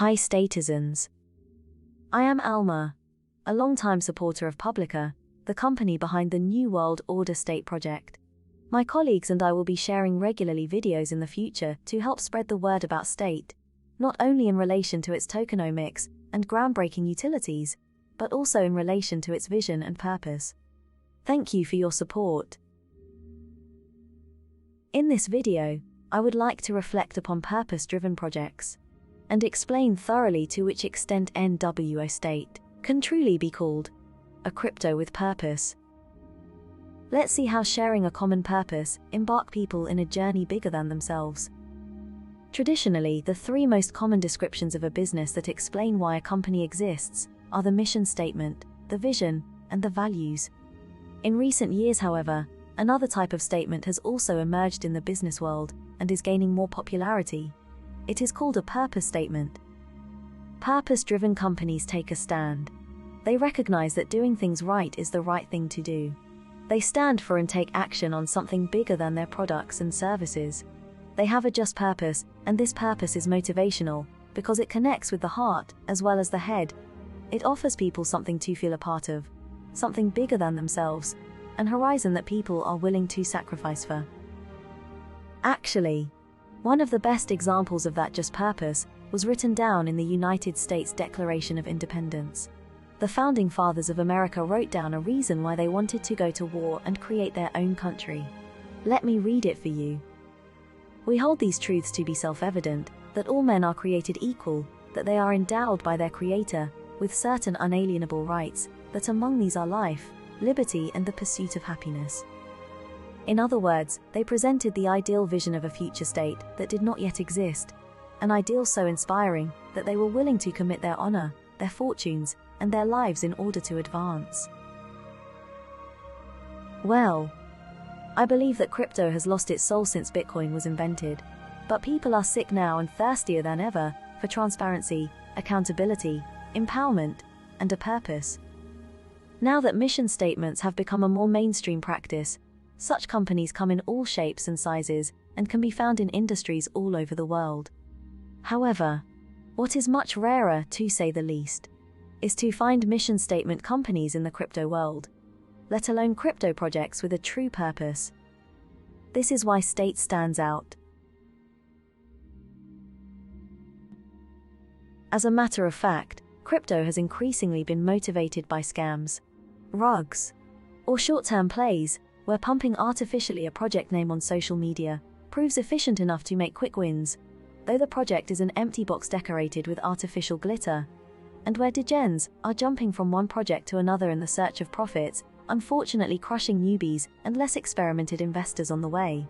Hi Statizens. I am Alma, a long-time supporter of Publica, the company behind the New World Order State project. My colleagues and I will be sharing regularly videos in the future to help spread the word about state, not only in relation to its tokenomics and groundbreaking utilities, but also in relation to its vision and purpose. Thank you for your support. In this video, I would like to reflect upon purpose-driven projects and explain thoroughly to which extent NWO state can truly be called a crypto with purpose. Let's see how sharing a common purpose embark people in a journey bigger than themselves. Traditionally, the three most common descriptions of a business that explain why a company exists are the mission statement, the vision, and the values. In recent years, however, another type of statement has also emerged in the business world and is gaining more popularity. It is called a purpose statement. Purpose-driven companies take a stand. They recognize that doing things right is the right thing to do. They stand for and take action on something bigger than their products and services. They have a just purpose, and this purpose is motivational because it connects with the heart as well as the head. It offers people something to feel a part of, something bigger than themselves, an horizon that people are willing to sacrifice for. Actually, one of the best examples of that just purpose was written down in the United States Declaration of Independence. The founding fathers of America wrote down a reason why they wanted to go to war and create their own country. Let me read it for you. We hold these truths to be self-evident, that all men are created equal, that they are endowed by their Creator with certain unalienable rights, that among these are life, liberty, and the pursuit of happiness. In other words, they presented the ideal vision of a future state that did not yet exist, an ideal so inspiring that they were willing to commit their honor, their fortunes, and their lives in order to advance. Well, I believe that crypto has lost its soul since Bitcoin was invented, but people are sick now and thirstier than ever for transparency, accountability, empowerment, and a purpose. Now that mission statements have become a more mainstream practice, such companies come in all shapes and sizes and can be found in industries all over the world. However, what is much rarer, to say the least, is to find mission statement companies in the crypto world, let alone crypto projects with a true purpose. This is why state stands out. As a matter of fact, crypto has increasingly been motivated by scams, rugs, or short-term plays, where pumping artificially a project name on social media proves efficient enough to make quick wins, though the project is an empty box decorated with artificial glitter, and where degens are jumping from one project to another in the search of profits, unfortunately crushing newbies and less experimented investors on the way.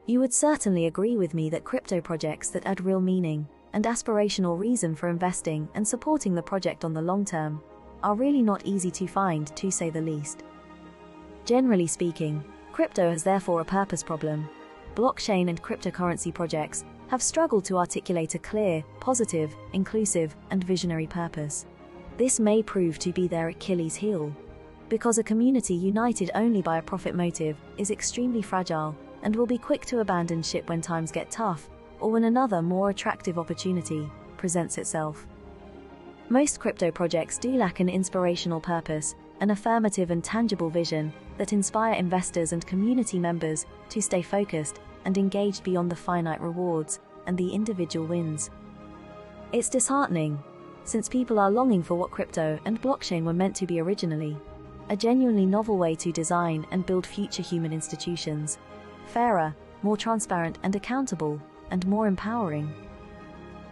You would certainly agree with me that crypto projects that add real meaning and aspirational reason for investing and supporting the project on the long term are really not easy to find, to say the least. Generally speaking, crypto has therefore a purpose problem. Blockchain and cryptocurrency projects have struggled to articulate a clear, positive, inclusive, and visionary purpose. This may prove to be their Achilles heel, because a community united only by a profit motive is extremely fragile and will be quick to abandon ship when times get tough, or when another more attractive opportunity presents itself. Most crypto projects do lack an inspirational purpose, an affirmative and tangible vision that inspire investors and community members to stay focused and engaged beyond the finite rewards and the individual wins. It's disheartening, since people are longing for what crypto and blockchain were meant to be originally, a genuinely novel way to design and build future human institutions, fairer, more transparent and accountable, and more empowering.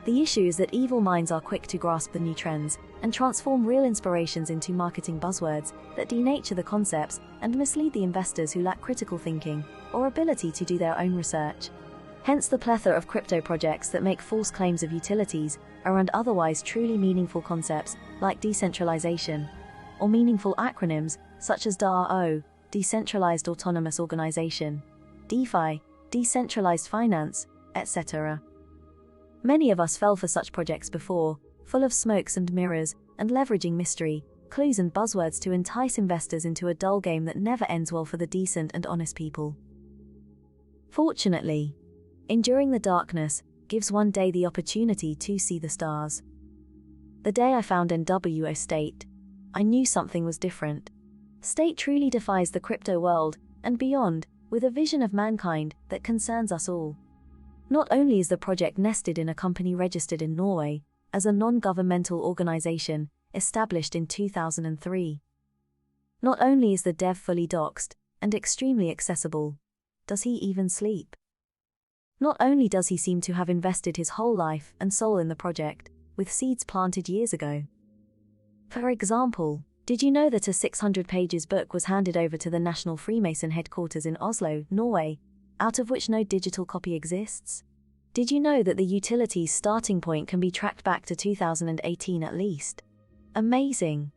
The issue is that evil minds are quick to grasp the new trends and transform real inspirations into marketing buzzwords that denature the concepts and mislead the investors who lack critical thinking or ability to do their own research. Hence the plethora of crypto projects that make false claims of utilities around otherwise truly meaningful concepts like decentralization, or meaningful acronyms such as DAO, Decentralized Autonomous Organization, DeFi, Decentralized Finance, etc. Many of us fell for such projects before, full of smokes and mirrors, and leveraging mystery, clues and buzzwords to entice investors into a dull game that never ends well for the decent and honest people. Fortunately, enduring the darkness, gives one day the opportunity to see the stars. The day I found NWO State, I knew something was different. State truly defies the crypto world and beyond, with a vision of mankind that concerns us all. Not only is the project nested in a company registered in Norway as a non-governmental organization established in 2003. Not only is the dev fully doxed and extremely accessible, does he even sleep? Not only does he seem to have invested his whole life and soul in the project, with seeds planted years ago. For example, did you know that a 600 pages book was handed over to the National Freemason headquarters in Oslo, Norway, out of which no digital copy exists? Did you know that the utility's starting point can be tracked back to 2018 at least? Amazing!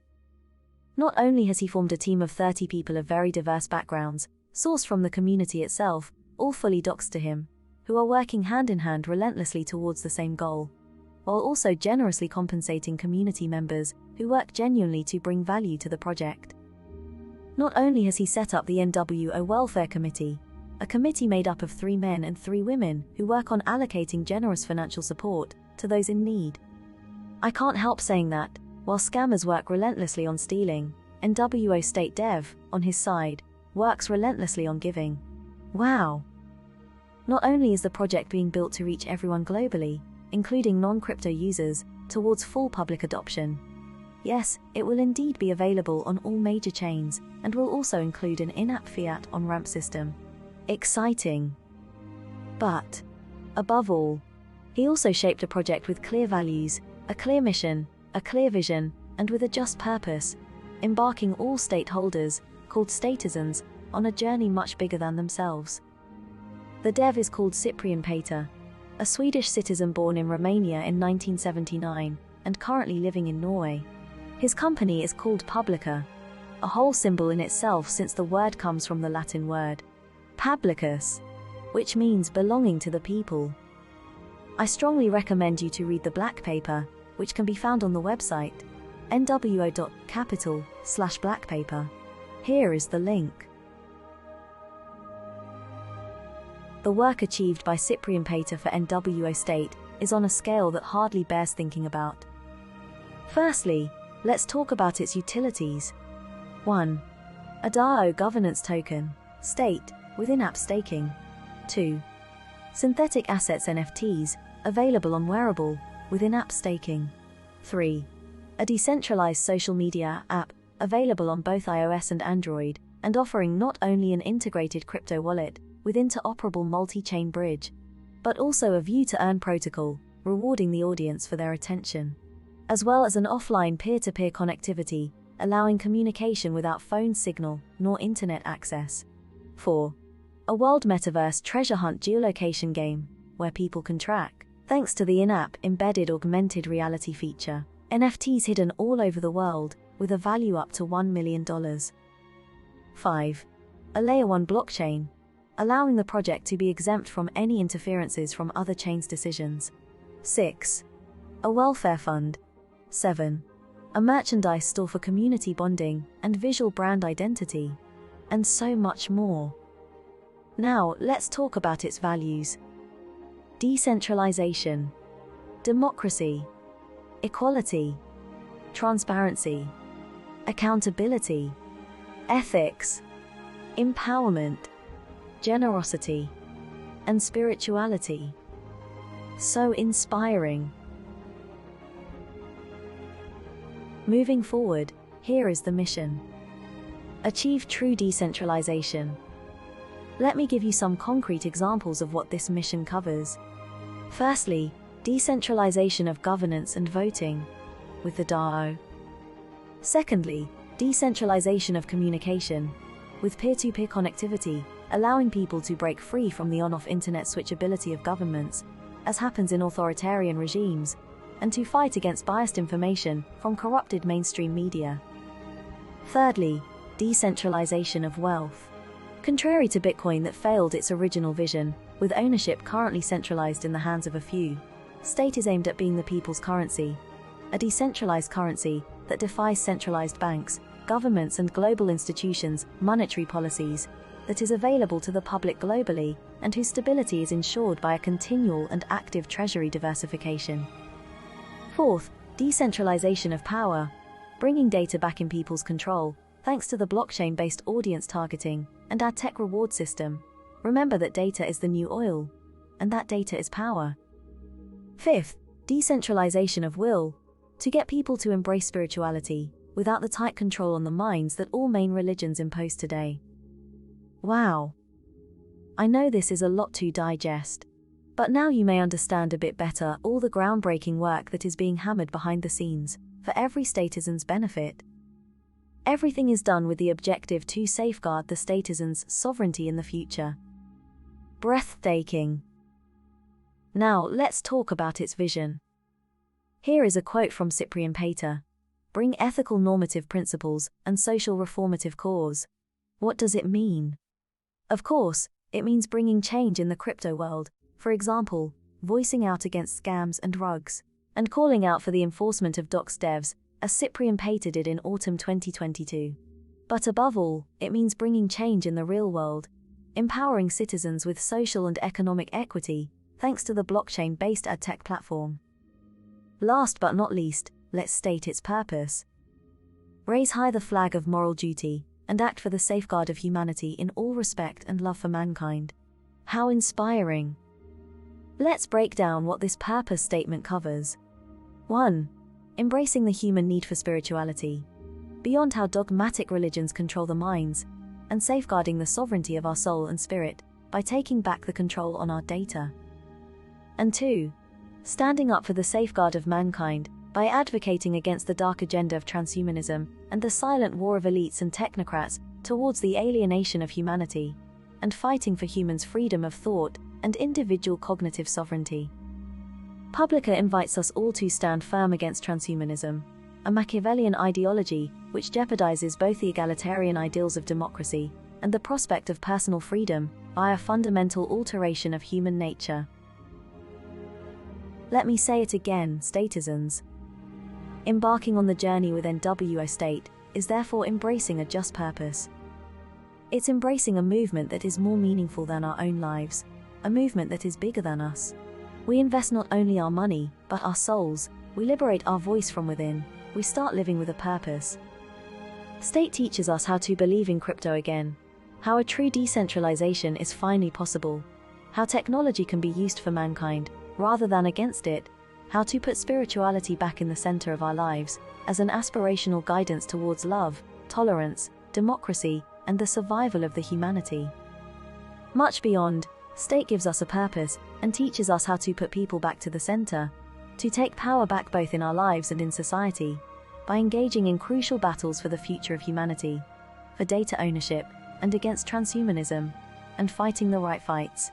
Not only has he formed a team of 30 people of very diverse backgrounds, sourced from the community itself, all fully doxed to him, who are working hand in hand relentlessly towards the same goal, while also generously compensating community members who work genuinely to bring value to the project. Not only has he set up the NWO Welfare Committee, a committee made up of 3 men and 3 women who work on allocating generous financial support to those in need. I can't help saying that, while scammers work relentlessly on stealing, NWO State Dev, on his side, works relentlessly on giving. Wow! Not only is the project being built to reach everyone globally, including non-crypto users, towards full public adoption. Yes, it will indeed be available on all major chains, and will also include an in-app fiat on-ramp system. Exciting! But, above all, he also shaped a project with clear values, a clear mission, a clear vision, and with a just purpose, embarking all stakeholders, called Statizens, on a journey much bigger than themselves. The dev is called Cyprian Pater, a Swedish citizen born in Romania in 1979, and currently living in Norway. His company is called Publica, a whole symbol in itself since the word comes from the Latin word publicus, which means belonging to the people. I strongly recommend you to read the black paper, which can be found on the website, nwo.capital/blackpaper. Here is the link. The work achieved by Cyprian Pater for NWO State is on a scale that hardly bears thinking about. Firstly, let's talk about its utilities. 1. A DAO governance token, state, with in-app staking. 2. Synthetic assets NFTs, available on Wearable, with in-app staking. 3. A decentralized social media app, available on both iOS and Android, and offering not only an integrated crypto wallet, with interoperable multi-chain bridge, but also a view-to-earn protocol, rewarding the audience for their attention, as well as an offline peer-to-peer connectivity, allowing communication without phone signal nor internet access. 4. A world metaverse treasure hunt geolocation game, where people can track, thanks to the in-app embedded augmented reality feature, NFTs hidden all over the world, with a value up to $1 million. 5. A Layer 1 blockchain, allowing the project to be exempt from any interferences from other chains' decisions. 6. A welfare fund. 7. A merchandise store for community bonding and visual brand identity. And so much more. Now, let's talk about its values. Decentralization, democracy, equality, transparency, accountability, ethics, empowerment, generosity, and spirituality. So inspiring. Moving forward, here is the mission. Achieve true decentralization. Let me give you some concrete examples of what this mission covers. Firstly, decentralization of governance and voting, with the DAO. Secondly, decentralization of communication, with peer-to-peer connectivity, allowing people to break free from the on-off internet switchability of governments, as happens in authoritarian regimes, and to fight against biased information from corrupted mainstream media. Thirdly, decentralization of wealth. Contrary to Bitcoin that failed its original vision, with ownership currently centralized in the hands of a few, State is aimed at being the people's currency, a decentralized currency that defies centralized banks, governments and global institutions' monetary policies, that is available to the public globally and whose stability is ensured by a continual and active treasury diversification. Fourth, decentralization of power, bringing data back in people's control, thanks to the blockchain-based audience targeting and our tech reward system. Remember that data is the new oil, and that data is power. Fifth, decentralization of will, to get people to embrace spirituality without the tight control on the minds that all main religions impose today. Wow. I know this is a lot to digest, but now you may understand a bit better all the groundbreaking work that is being hammered behind the scenes for every Statizens' benefit. Everything is done with the objective to safeguard the Statizens' sovereignty in the future. Breathtaking. Now, let's talk about its vision. Here is a quote from Cyprian Pater. Bring ethical normative principles and social reformative cause. What does it mean? Of course, it means bringing change in the crypto world, for example, voicing out against scams and rugs, and calling out for the enforcement of doxed devs, as Cyprian Pater did in autumn 2022. But above all, it means bringing change in the real world, empowering citizens with social and economic equity, thanks to the blockchain-based adtech platform. Last but not least, let's state its purpose. Raise high the flag of moral duty, and act for the safeguard of humanity in all respect and love for mankind. How inspiring! Let's break down what this purpose statement covers. 1. Embracing the human need for spirituality, beyond how dogmatic religions control the minds, and safeguarding the sovereignty of our soul and spirit by taking back the control on our data. And 2. Standing up for the safeguard of mankind by advocating against the dark agenda of transhumanism and the silent war of elites and technocrats towards the alienation of humanity, and fighting for humans' freedom of thought and individual cognitive sovereignty. Publica invites us all to stand firm against transhumanism, a Machiavellian ideology which jeopardizes both the egalitarian ideals of democracy and the prospect of personal freedom via fundamental alteration of human nature. Let me say it again, Statizens. Embarking on the journey with NWO State is therefore embracing a just purpose. It's embracing a movement that is more meaningful than our own lives, a movement that is bigger than us. We invest not only our money, but our souls, we liberate our voice from within, we start living with a purpose. State teaches us how to believe in crypto again, how a true decentralization is finally possible, how technology can be used for mankind, rather than against it, how to put spirituality back in the center of our lives, as an aspirational guidance towards love, tolerance, democracy, and the survival of the humanity. Much beyond, State gives us a purpose, and teaches us how to put people back to the center, to take power back both in our lives and in society, by engaging in crucial battles for the future of humanity, for data ownership, and against transhumanism, and fighting the right fights.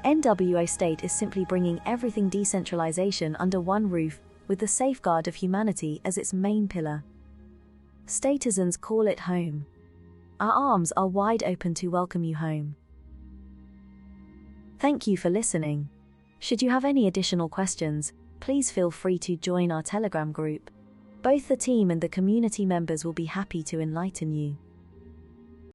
NWO State is simply bringing everything decentralization under one roof, with the safeguard of humanity as its main pillar. Statizens call it home. Our arms are wide open to welcome you home. Thank you for listening. Should you have any additional questions, please feel free to join our Telegram group. Both the team and the community members will be happy to enlighten you.